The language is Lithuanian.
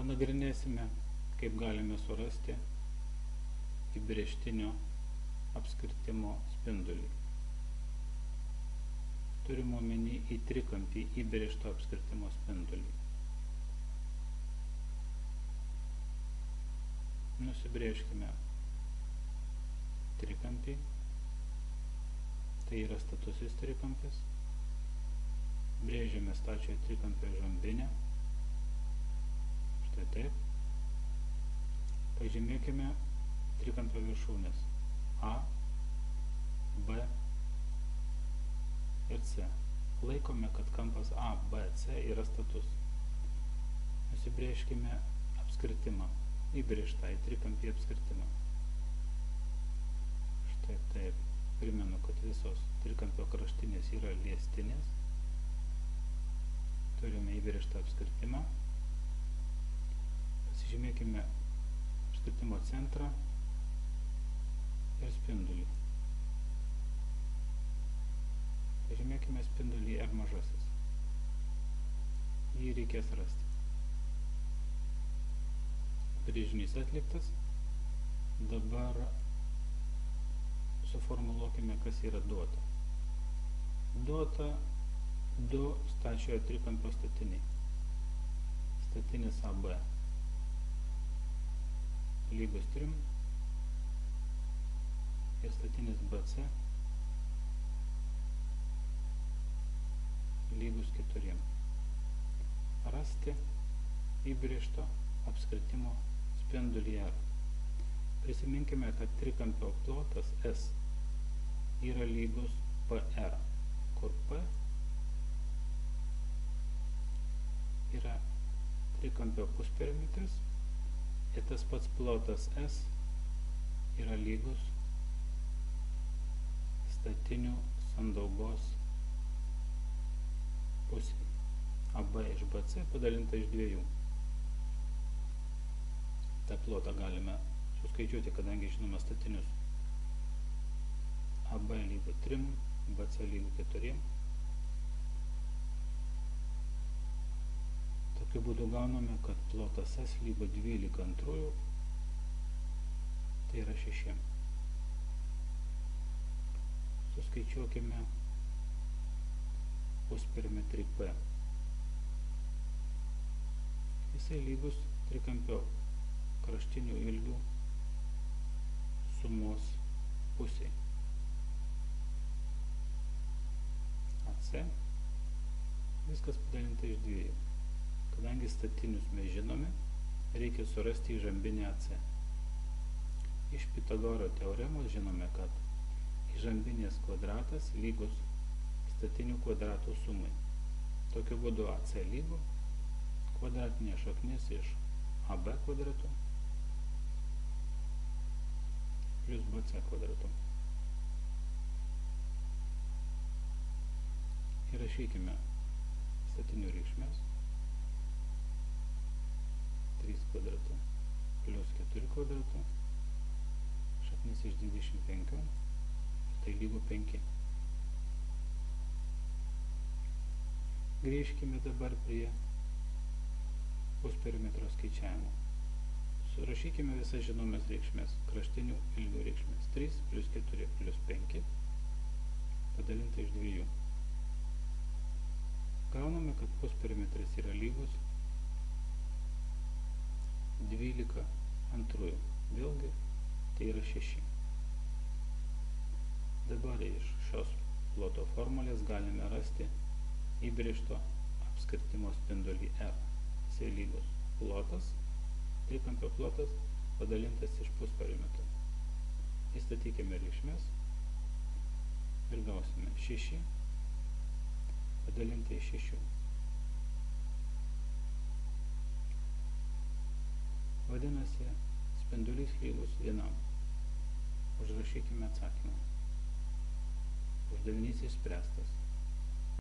Panagrinėsime, kaip galime surasti įbrėžtinio apskritimo spindulį. Turime omeny į trikampį įbrėžto apskritimo spindulį. Nusibrėžkime trikampį, tai yra statusis trikampis. Brėžiame stačiojo trikampio žambinę. Štai taip. Pažymėkime trikampio viršūnės A, B ir C. Laikome, kad kampas A, B, C yra status. Nusibrėžkime apskritimą, įbrėžtą į trikampį apskritimą. Štai taip. Primenu, kad visos trikampio kraštinės yra liestinės. Turime įbrėžtą apskritimą. Pasižymėkime apskritimo centrą ir spindulį. Pažymėkime spindulį R mažasis. Jį reikės rasti. Brėžinys atliktas. Dabar suformuluokime, kas yra duota. Duota du stačiojo trikampio statiniai. Statinis AB lygus 3 ir statinis BC lygus 4. Rasti įbrėžto apskritimo spindulį R. Prisiminkime, kad trikampio plotas S yra lygus PR, kur P yra trikampio pusperimetris ir tas pats plotas S yra lygus statinių sandaugos pusė. AB iš BC padalinta iš 2. tą plotą galime suskaičiuoti, kadangi žinome statinius. AB lygu 3, BC lygu 4. Tokiu būdu gauname, kad plotas S lygu 12 antrųjų, tai yra 6. Suskaičiuokime pusperimetrį P. Jisai lygus trikampio kraštinių ilgių sumos pusiai. AC viskas padalinta iš 2. Kadangi statinius mes žinome, reikia surasti įžambinę AC. Iš Pitagoro teoremos žinome, kad įžambinės kvadratas lygus statinių kvadratų sumai. Tokiu būdu AC lygu kvadratinė šaknis iš AB kvadratu plus BC kvadratu. Įrašykime statinių reikšmes. 3 kvadratu plus 4 kvadratu, šaknis iš 25, tai lygu 5. Grįžkime dabar prie pusperimetro skaičiavimo. Surašykime visas žinomas reikšmes, kraštinių ilgių reikšmes. 3 plus 4 plus 5 padalinta iš 2. Gauname, kad pusperimetris yra lygus 12 antrųjų. Vėlgi, tai yra 6. Dabar iš šios ploto formulės galime rasti įbrėžto apskritimo spindulį R. Jisai lygus plotas, trikampio plotas padalintas iš pusperimetro. Įstatykime reikšmes ir gausime 6 padalinta iš 6. Vadinasi, spindulys lygus 1. Užrašykime atsakymą. Uždavinys išspręstas.